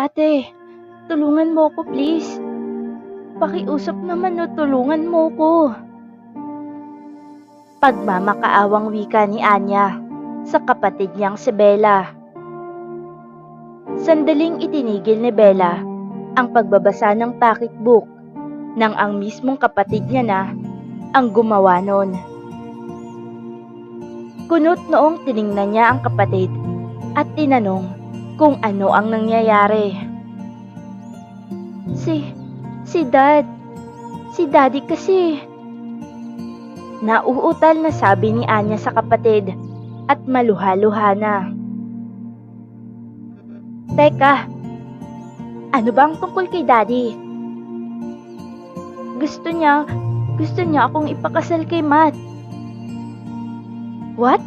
Ate, tulungan mo ko please. Pakiusap naman o tulungan mo ko. Pagmamakaawang wika ni Anya sa kapatid niyang si Bella. Sandaling itinigil ni Bella ang pagbabasa ng pocketbook nang ang mismong kapatid niya na ang gumawa nun. Kunot noong tiningnan niya ang kapatid at tinanong kung ano ang nangyayari. Si Daddy kasi. Nauutal na sabi ni Anya sa kapatid at maluha-luha na. Teka, ano ba ang tungkol kay Daddy? Gusto niya akong ipakasal kay Matt. What?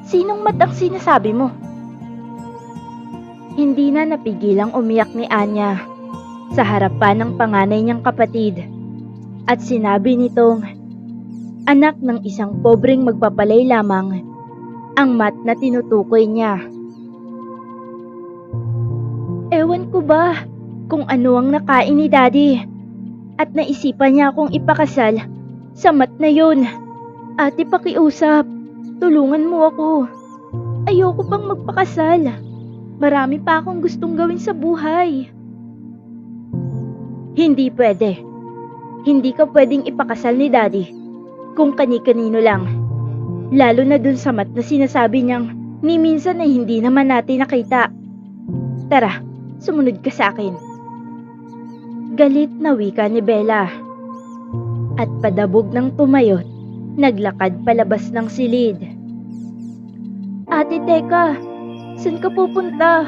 Sinong Matt ang sinasabi mo? Hindi na napigilang umiyak ni Anya sa harapan ng panganay niyang kapatid at sinabi nitong anak ng isang pobreng magpapalay lamang ang Matt na tinutukoy niya. Ewan ko ba kung ano ang nakain ni Daddy at naisipan niya akong ipakasal sa Matt na yun. Ate, pakiusap, tulungan mo ako. Ayoko pang magpakasal. Marami pa akong gustong gawin sa buhay. Hindi pwede. Hindi ka pwedeng ipakasal ni Daddy kung kani-kanino lang. Lalo na dun sa Matt na sinasabi niyang ni minsan ay hindi naman natin nakita. Tara, sumunod ka sa akin. Galit na wika ni Bella. At padabog ng tumayot, naglakad palabas ng silid. Ate, teka, saan ka pupunta?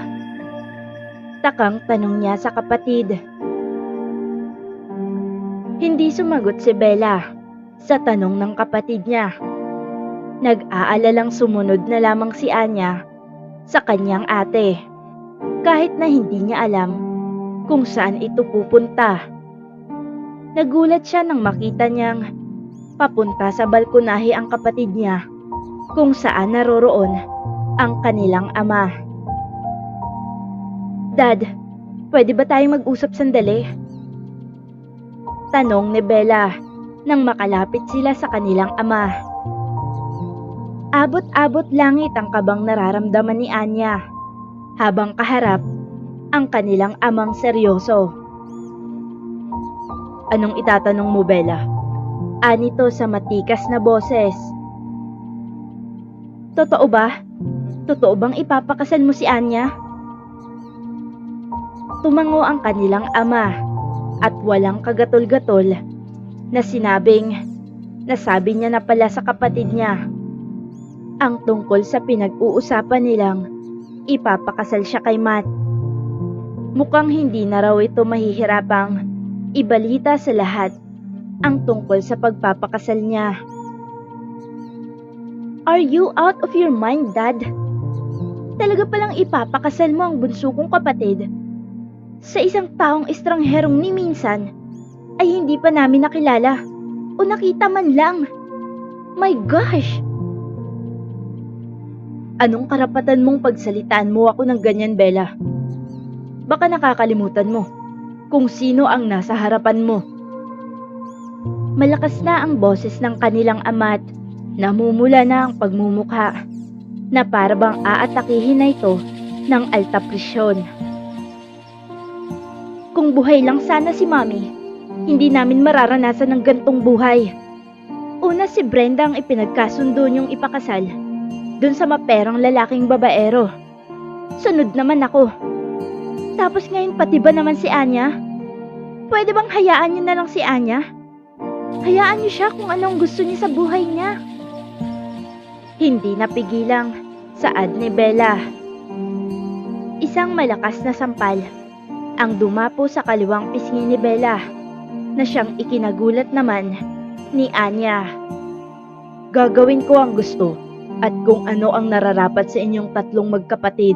Takang tanong niya sa kapatid. Hindi sumagot si Bella sa tanong ng kapatid niya. Nag-aalalang sumunod na lamang si Anya sa kanyang ate, kahit na hindi niya alam kung saan ito pupunta. Nagulat siya nang makita niyang papunta sa balkonahe ang kapatid niya kung saan naroroon ang kanilang ama. Dad, pwede ba tayong mag-usap sandali? Tanong ni Bella nang makalapit sila sa kanilang ama. Abot-abot langit ang kabang nararamdaman ni Anya habang kaharap ang kanilang amang seryoso. Anong itatanong mo, Bella? Anito sa matikas na boses. Totoo ba? Totoo bang ipapakasal mo si Anya? Tumango ang kanilang ama at walang kagatol-gatol na nasabi niya na pala sa kapatid niya ang tungkol sa pinag-uusapan nilang ipapakasal siya kay Matt. Mukhang hindi na raw ito mahihirapang ibalita sa lahat ang tungkol sa pagpapakasal niya. Are you out of your mind, Dad? Talaga palang ipapakasal mo ang bunso kong kapatid sa isang taong estrangherong ni minsan ay hindi pa namin nakilala o nakita man lang. My gosh! Anong karapatan mong pagsalitaan mo ako ng ganyan, Bella? Baka nakakalimutan mo kung sino ang nasa harapan mo. Malakas na ang boses ng kanilang ama't namumula na ang pagmumukha na parabang aatakihin na ito ng alta presyon. Kung buhay lang sana si Mommy, hindi namin mararanasan ng gantong buhay. Una si Brenda ang ipinagkasundo niyong ipakasal dun sa maperang lalaking babaero. Sunod naman ako. Tapos ngayon pati ba naman si Anya? Pwede bang hayaan niyo na lang si Anya? Hayaan niyo siya kung anong gusto niya sa buhay niya. Hindi napigilang saad ni Bella. Isang malakas na sampal ang dumapo sa kaliwang pisngi ni Bella na siyang ikinagulat naman ni Anya. Gagawin ko ang gusto at kung ano ang nararapat sa inyong tatlong magkapatid.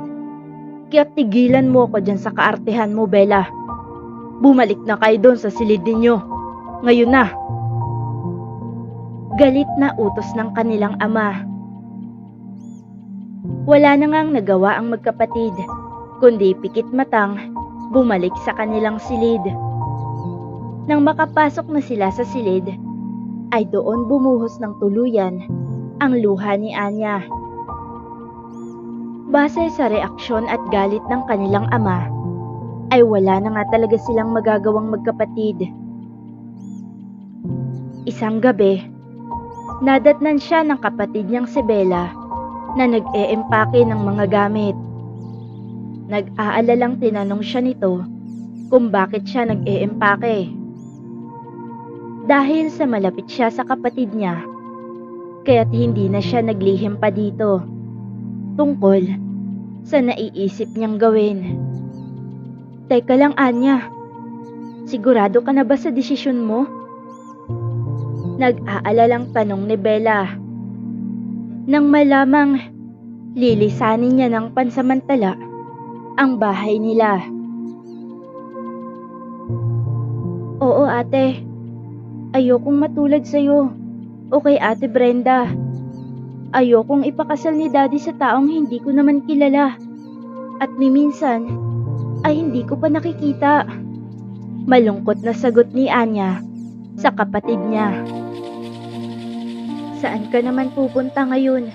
Kaya tigilan mo ako dyan sa kaartehan mo, Bella. Bumalik na kayo doon sa silid ninyo. Ngayon na. Galit na utos ng kanilang ama. Wala na ngang nagawa ang magkapatid kundi pikit matang bumalik sa kanilang silid. Nang makapasok na sila sa silid, ay doon bumuhos ng tuluyan ang luha ni Anya. Base sa reaksyon at galit ng kanilang ama, ay wala na nga talaga silang magagawang magkapatid. Isang gabi, nadatnan siya ng kapatid niyang si Bella na nag-eempake ng mga gamit. Nag-aalalang tinanong siya nito kung bakit siya nag-eempake. Dahil sa malapit siya sa kapatid niya, kaya't hindi na siya naglihim pa dito tungkol sa naiisip niyang gawin. Teka lang, Anya. Sigurado ka na ba sa desisyon mo? Nag-aalalang tanong ni Bella. Nang malamang lilisanin niya ng pansamantala ang bahay nila. Oo, ate. Ayokong matulad sa'yo. O kay Ate Brenda. Ayokong ipakasal ni Daddy sa taong hindi ko naman kilala. At ni minsan, ay hindi ko pa nakikita. Malungkot na sagot ni Anya sa kapatid niya. Saan ka naman pupunta ngayon?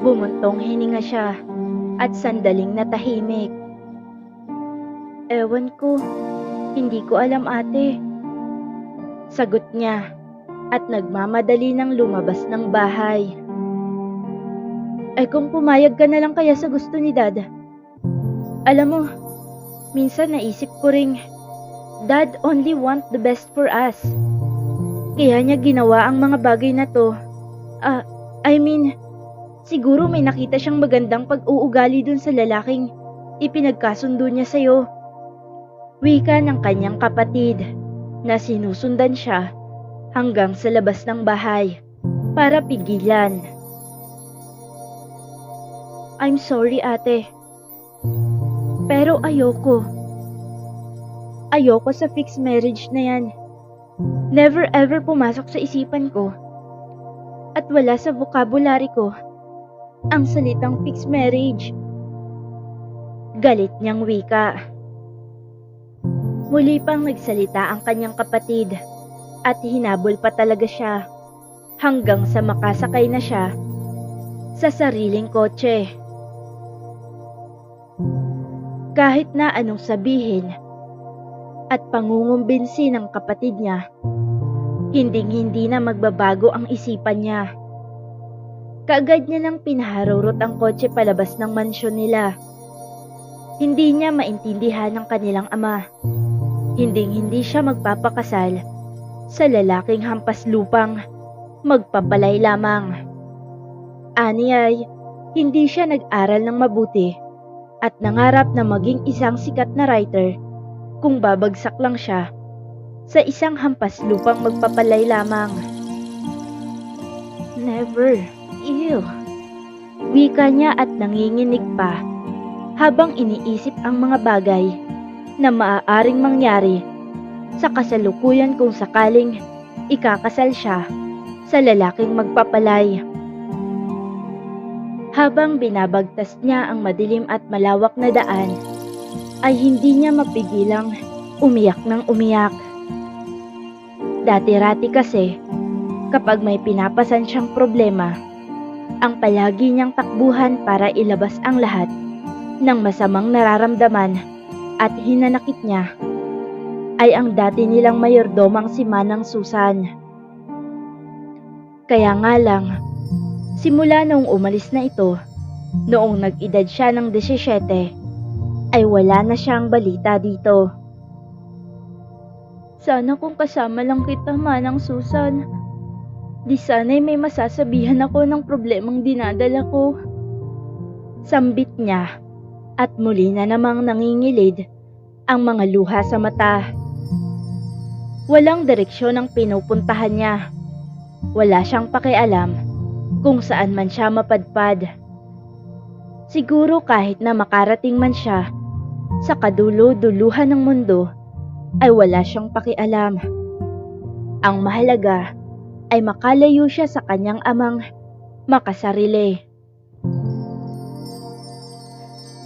Bumuntong hininga siya at sandaling natahimik. Ewan ko, hindi ko alam, ate. Sagot niya at nagmamadali ng lumabas ng bahay. Kung pumayag ka na lang kaya sa gusto ni Dad. Alam mo, minsan naisip ko ring, Dad only want the best for us. Kaya niya ginawa ang mga bagay na to. Siguro may nakita siyang magandang pag-uugali dun sa lalaking ipinagkasundo niya sa'yo. Wika ng kanyang kapatid na sinusundan siya hanggang sa labas ng bahay para pigilan. I'm sorry, ate. Pero ayoko. Ayoko sa fixed marriage na yan. Never ever pumasok sa isipan ko. At wala sa vocabulary ko ang salitang fixed marriage. Galit niyang wika. Muli pang nagsalita ang kanyang kapatid at hinabol pa talaga siya hanggang sa makasakay na siya sa sariling kotse. Kahit na anong sabihin at pangungumbinsi ng kapatid niya, hinding-hindi na magbabago ang isipan niya. Kaagad niya nang pinaharurot ang kotse palabas ng mansyon nila. Hindi niya maintindihan ng kanilang ama. Hinding-hindi siya magpapakasal sa lalaking hampas lupang magpapalay lamang. Ani ay hindi siya nag-aral ng mabuti at nangarap na maging isang sikat na writer kung babagsak lang siya sa isang hampas lupang magpapalay lamang. Never. Ew. Wika niya at nanginginig pa habang iniisip ang mga bagay na maaaring mangyari sa kasalukuyan kung sakaling ikakasal siya sa lalaking magpapalay. Habang binabagtas niya ang madilim at malawak na daan, ay hindi niya mapigilang umiyak ng umiyak. Dati-rati kasi, kapag may pinapasan siyang problema, ang palagi niyang takbuhan para ilabas ang lahat ng masamang nararamdaman at hinanakit niya ay ang dati nilang mayordomang si Manang Susan. Kaya nga lang, simula noong umalis na ito, noong nag-edad siya ng 17, ay wala na siyang balita dito. Sana kung kasama lang kita, Manang Susan. Di sana'y may masasabihan ako ng problemang dinadala ko. Sambit niya at muli na namang nangingilid ang mga luha sa mata. Walang direksyon ang pinupuntahan niya. Wala siyang pakialam kung saan man siya mapadpad. Siguro kahit na makarating man siya sa kadulo-duluhan ng mundo, ay wala siyang pakialam. Ang mahalaga ay makalayo siya sa kanyang amang makasarili.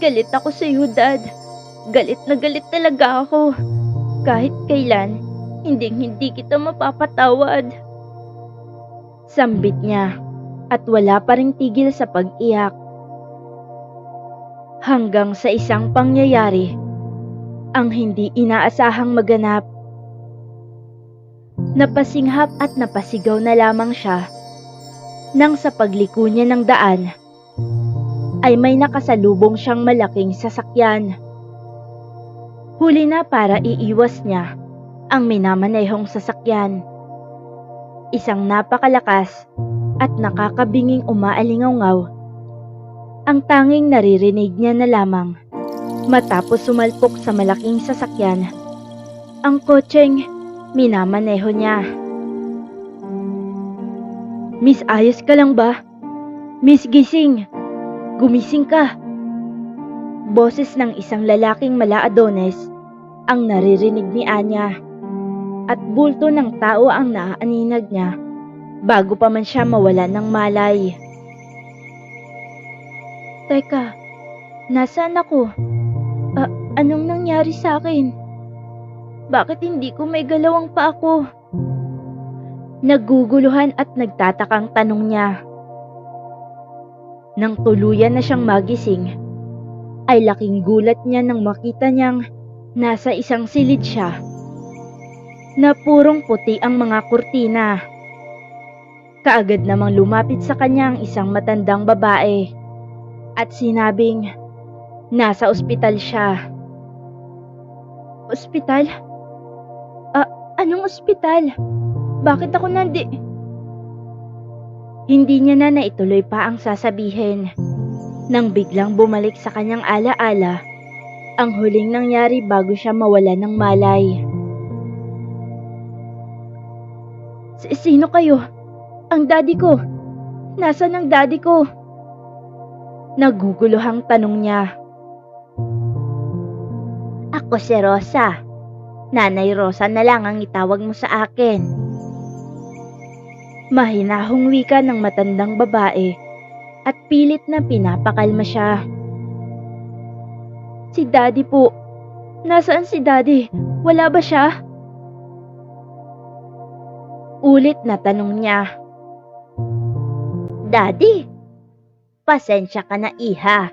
Galit ako sa iyo, Dad. Galit na galit talaga ako. Kahit kailan, hindi kita mapapatawad. Sambit niya at wala pa ring tigil sa pag-iyak. Hanggang sa isang pangyayari ang hindi inaasahang maganap. Napasinghap at napasigaw na lamang siya nang sa pagliko niya ng daan ay may nakasalubong siyang malaking sasakyan. Huli na para iiwas niya ang minamanehong sasakyan. Isang napakalakas at nakakabinging umaalingaw-ngaw ang tanging naririnig niya na lamang matapos sumalpok sa malaking sasakyan ang kotseng minamaneho niya. Miss, ayos ka lang ba? Miss, gising! Gumising ka! Boses ng isang lalaking mala-adones ang naririnig ni Anya at bulto ng tao ang naaaninag niya bago pa man siya mawala ng malay. Teka, nasaan ako? Anong nangyari sa akin? Bakit hindi ko may galawang pa ako? Naguguluhan at nagtatakang tanong niya. Nang tuluyan na siyang magising, ay laking gulat niya nang makita niyang nasa isang silid siya na purong puti ang mga kurtina. Kaagad namang lumapit sa kanya ang isang matandang babae at sinabing nasa ospital siya. Ospital? Anong ospital? Bakit ako Hindi niya na naituloy pa ang sasabihin nang biglang bumalik sa kanyang alaala ang huling nangyari bago siya mawala ng malay. Sino kayo? Ang daddy ko. Nasaan ang daddy ko? Naguguluhang tanong niya. Ako si Rosa. Nanay Rosa na lang ang itawag mo sa akin. Mahinahong wika ng matandang babae at pilit na pinapakalma siya. Si daddy po. Nasaan si daddy? Wala ba siya? Ulit na tanong niya. Daddy? Pasensya ka na, iha.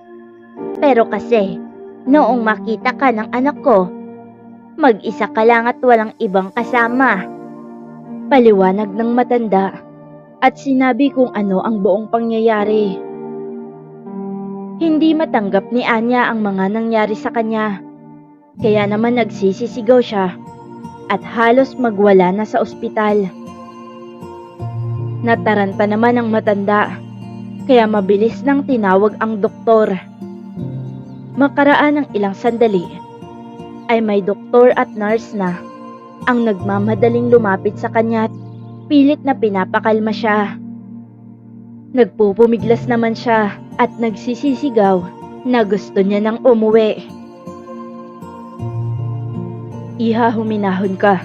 Pero kasi, noong makita ka ng anak ko, mag-isa ka lang at walang ibang kasama. Paliwanag ng matanda at sinabi kung ano ang buong pangyayari. Hindi matanggap ni Anya ang mga nangyari sa kanya, kaya naman nagsisisigaw siya at halos magwala na sa ospital. Nataranta naman ang matanda, kaya mabilis nang tinawag ang doktor. Makaraan ng ilang sandali, ay may doktor at nurse na ang nagmamadaling lumapit sa kanya at pilit na pinapakalma siya. Nagpupumiglas naman siya at nagsisisigaw na gusto niya nang umuwi. Iha, huminahon ka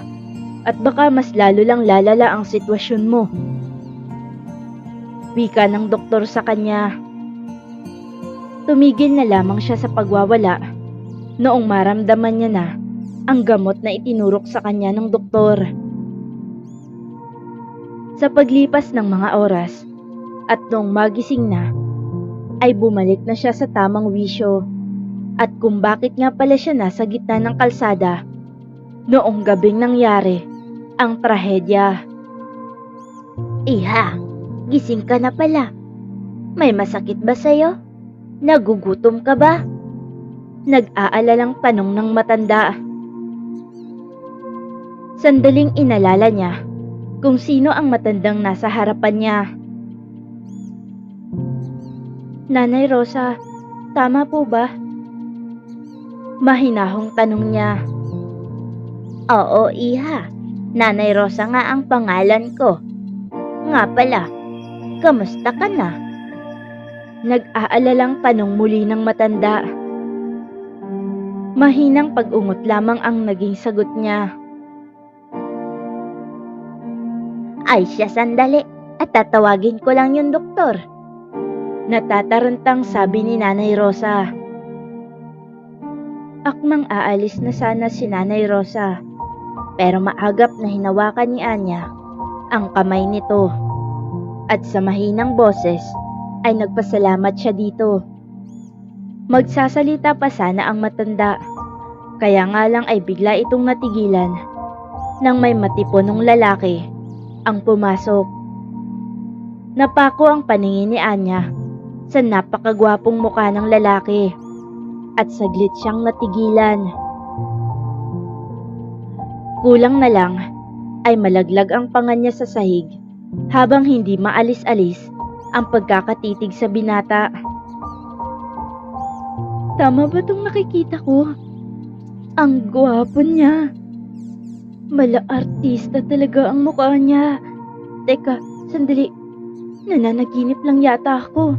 at baka mas lalo lang lalala ang sitwasyon mo. Wika ng doktor sa kanya. Tumigil na lamang siya sa pagwawala noong maramdaman niya na ang gamot na itinurok sa kanya ng doktor. Sa paglipas ng mga oras at noong magising na, ay bumalik na siya sa tamang wisyo at kung bakit nga pala siya nasa gitna ng kalsada noong gabing nangyari ang trahedya. Iha, gising ka na pala. May masakit ba sa'yo? Nagugutom ka ba? Nag-aalalang tanong ng matanda. Sandaling inalala niya kung sino ang matandang nasa harapan niya. Nanay Rosa, tama po ba? Mahinahong tanong niya. Oo, iha. Nanay Rosa nga ang pangalan ko. Nga pala, kamusta ka na? Nag-aalalang tanong muli ng matanda. Mahinang pag-ungot lamang ang naging sagot niya. Ay siya, sandali at tatawagin ko lang yung doktor. Natatarantang sabi ni Nanay Rosa. Akmang aalis na sana si Nanay Rosa, pero maagap na hinawakan ni Anya ang kamay nito at sa mahinang boses ay nagpasalamat siya dito. Magsasalita pa sana ang matanda, kaya nga lang ay bigla itong natigilan nang may matipunong lalaki ang pumasok. Napako ang paningin ni Anya sa napakagwapong mukha ng lalaki at saglit siyang natigilan. Kulang na lang ay malaglag ang panga niya sa sahig habang hindi maalis-alis ang pagkakatitig sa binata. Tama ba itong nakikita ko? Ang gwapo niya. Mala-artista talaga ang mukha niya. Teka, sandali. Nananaginip lang yata ako.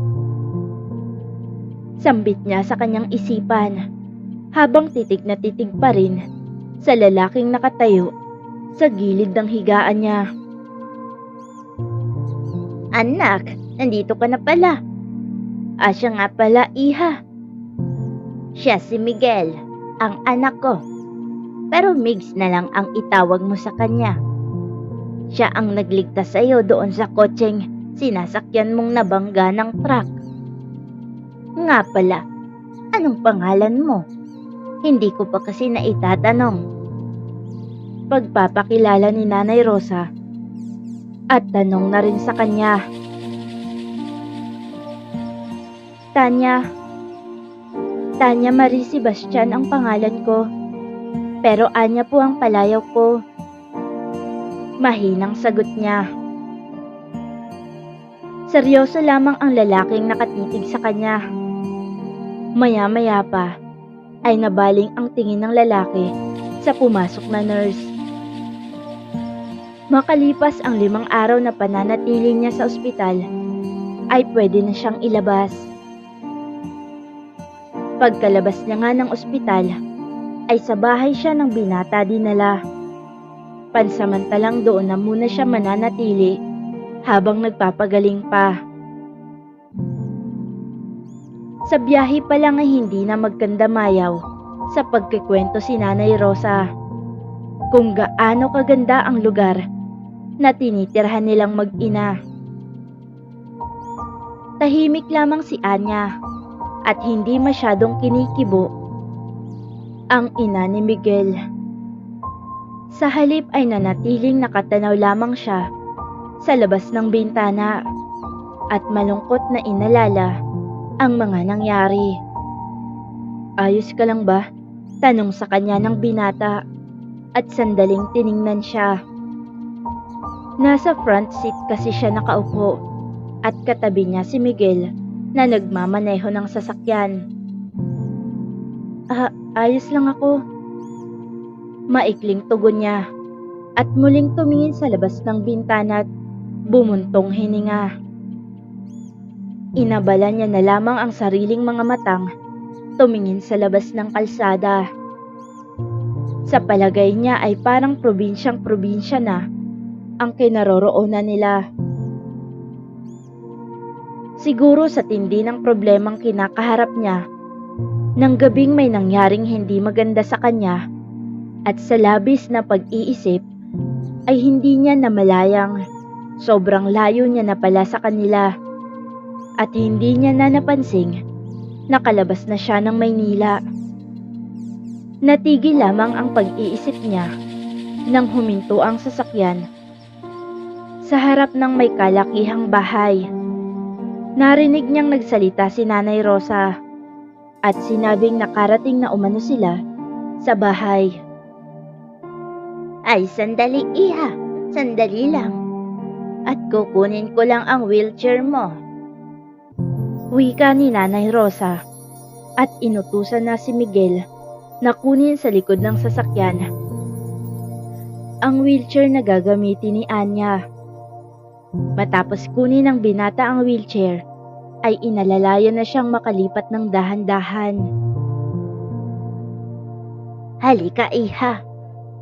Sambit niya sa kanyang isipan habang titig na titig pa rin sa lalaking nakatayo sa gilid ng higaan niya. Anak, nandito ka na pala. Siya nga pala, iha. Siya si Miguel, ang anak ko. Pero Migs na lang ang itawag mo sa kanya. Siya ang nagligtas sa iyo doon sa kotseng sinasakyan mong nabangga ng truck. Nga pala, anong pangalan mo? Hindi ko pa kasi naitatanong. Pagpapakilala ni Nanay Rosa at tanong na rin sa kanya. Tanya Marie Sebastian ang pangalan ko. Pero Anya po ang palayaw ko. Mahinang sagot niya. Seryoso lamang ang lalaking nakatitig sa kanya. Maya-maya pa ay nabaling ang tingin ng lalaki sa pumasok na nurse. Makalipas ang 5 araw na pananatili niya sa ospital, ay pwede na siyang ilabas. Pagkalabas niya nga ng ospital, ay sa bahay siya ng binata dinala. Pansamantalang doon na muna siya mananatili habang nagpapagaling pa. Sa biyahe pa lang ay hindi na magkandamayaw sa pagkikwento si Nanay Rosa kung gaano kaganda ang lugar na tinitirhan nilang mag-ina. Tahimik lamang si Anya at hindi masyadong kinikibo ang ina ni Miguel. Sa halip ay nanatiling nakatanaw lamang siya sa labas ng bintana at malungkot na inalala ang mga nangyari. Ayos ka lang ba? Tanong sa kanya ng binata at sandaling tiningnan siya. Nasa front seat kasi siya nakaupo at katabi niya si Miguel na nagmamaneho ng sasakyan. Ayos lang ako. Maikling tugon niya at muling tumingin sa labas ng bintana at bumuntong hininga. Inabala niya na lamang ang sariling mga matang tumingin sa labas ng kalsada. Sa palagay niya ay parang probinsyang probinsya na ang kinaroroonan nila. Siguro sa tindi ng problemang kinakaharap niya, nang gabing may nangyaring hindi maganda sa kanya at sa labis na pag-iisip ay hindi niya namalayang sobrang layo niya na pala sa kanila at hindi niya na napansing nakalabas na siya ng Maynila. Natigil lamang ang pag-iisip niya nang huminto ang sasakyan sa harap ng may kalakihang bahay. Narinig niyang nagsalita si Nanay Rosa at sinabing nakarating na umano sila sa bahay. Ay, sandali iha, sandali lang. At kukunin ko lang ang wheelchair mo. Wika ni Nanay Rosa at inutusan na si Miguel na kunin sa likod ng sasakyan ang wheelchair na gagamitin ni Anya. Matapos kunin ng binata ang wheelchair, ay inalalayan na siyang makalipat ng dahan-dahan. Halika iha,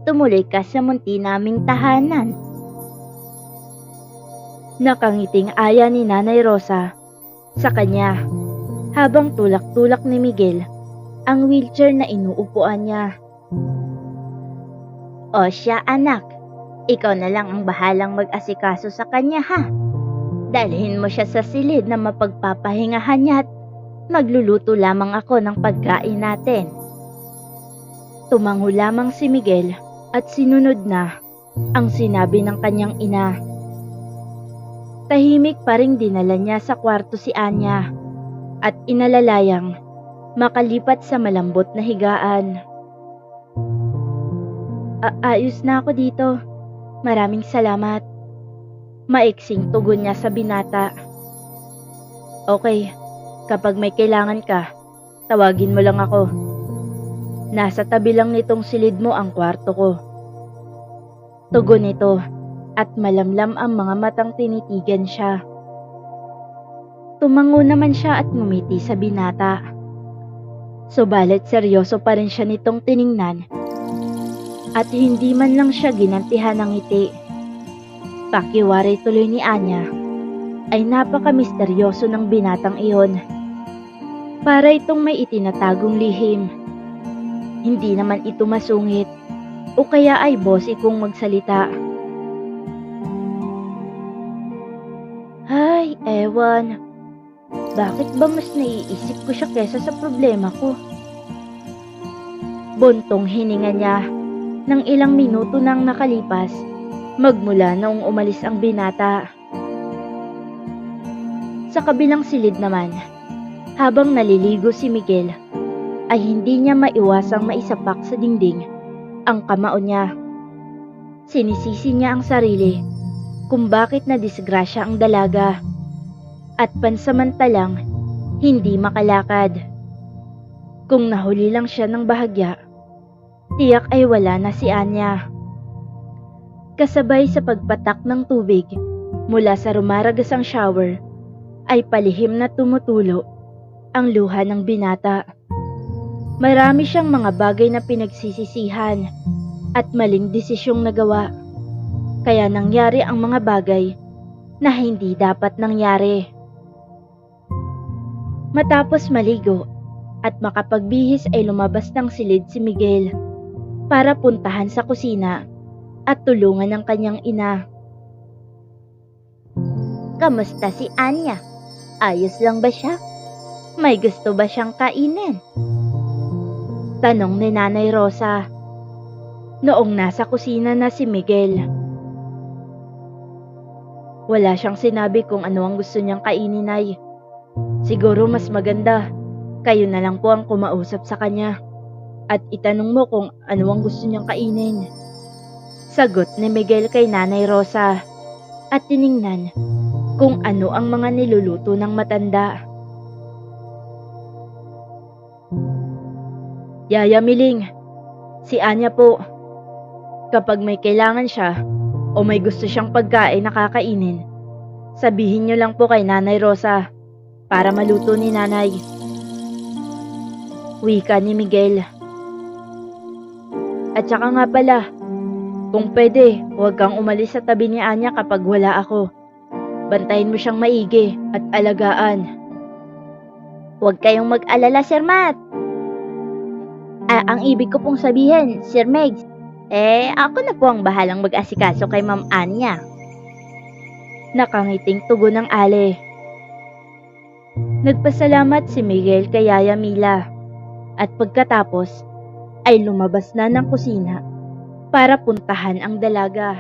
tumuloy ka sa munti naming tahanan. Nakangiting aya ni Nanay Rosa sa kanya habang tulak-tulak ni Miguel ang wheelchair na inuupuan niya. O siya anak, ikaw na lang ang bahalang mag-asikaso sa kanya ha. Dalhin mo siya sa silid na mapagpapahingahan niya at magluluto lamang ako ng pagkain natin. Tumango lamang si Miguel at sinunod na ang sinabi ng kanyang ina. Tahimik pa ring dinala niya sa kwarto si Anya at inalalayang makalipat sa malambot na higaan. Ayos na ako dito. Maraming salamat. Maiksing tugon niya sa binata. Okay, kapag may kailangan ka, tawagin mo lang ako. Nasa tabi lang nitong silid mo ang kwarto ko. Tugon nito at malamlam ang mga matang tinitigan siya. Tumango naman siya at ngumiti sa binata. Subalit seryoso pa rin siya nitong tiningnan at hindi man lang siya ginantihan ng ngiti. Pakiwari tuloy ni Anya ay napaka-misteryoso ng binatang iyon. Para itong may itinatagong lihim. Hindi naman ito masungit o kaya ay bossy kung magsalita. Ay, ewan. Bakit ba mas naiisip ko siya kesa sa problema ko? Buntong hininga niya nang ilang minuto nang nakalipas magmula noong umalis ang binata. Sa kabilang silid naman, habang naliligo si Miguel, ay hindi niya maiwasang maisapak sa dingding ang kamao niya. Sinisisi niya ang sarili kung bakit nadisgrasya ang dalaga at pansamantalang hindi makalakad. Kung nahuli lang siya ng bahagya, tiyak ay wala na si Anya. Kasabay sa pagpatak ng tubig mula sa rumaragasang shower, ay palihim na tumutulo ang luha ng binata. Marami siyang mga bagay na pinagsisisihan at maling desisyong nagawa. Kaya nangyari ang mga bagay na hindi dapat nangyari. Matapos maligo at makapagbihis ay lumabas ng silid si Miguel para puntahan sa kusina at tulungan ng kanyang ina. Kamusta si Anya? Ayos lang ba siya? May gusto ba siyang kainin? Tanong ni Nanay Rosa noong nasa kusina na si Miguel. Wala siyang sinabi kung ano ang gusto niyang kainin ay. Siguro mas maganda, kayo na lang po ang kumausap sa kanya at itanong mo kung ano ang gusto niyang kainin. Sagot ni Miguel kay Nanay Rosa at tiningnan kung ano ang mga niluluto ng matanda. Yaya Miling, si Anya po. Kapag may kailangan siya o may gusto siyang pagkain na kakainin, sabihin niyo lang po kay Nanay Rosa para maluto ni Nanay. Wika ni Miguel. At saka nga pala, kung pwede, huwag kang umalis sa tabi ni Anya kapag wala ako. Bantayin mo siyang maigi at alagaan. Huwag kayong mag-alala, Sir Matt. Ang ibig ko pong sabihin, Sir Megs, ako na po ang bahalang mag-asikaso kay Ma'am Anya. Nakangiting tugon ng Ale. Nagpasalamat si Miguel kay Yaya Mila at pagkatapos ay lumabas na ng kusina para puntahan ang dalaga.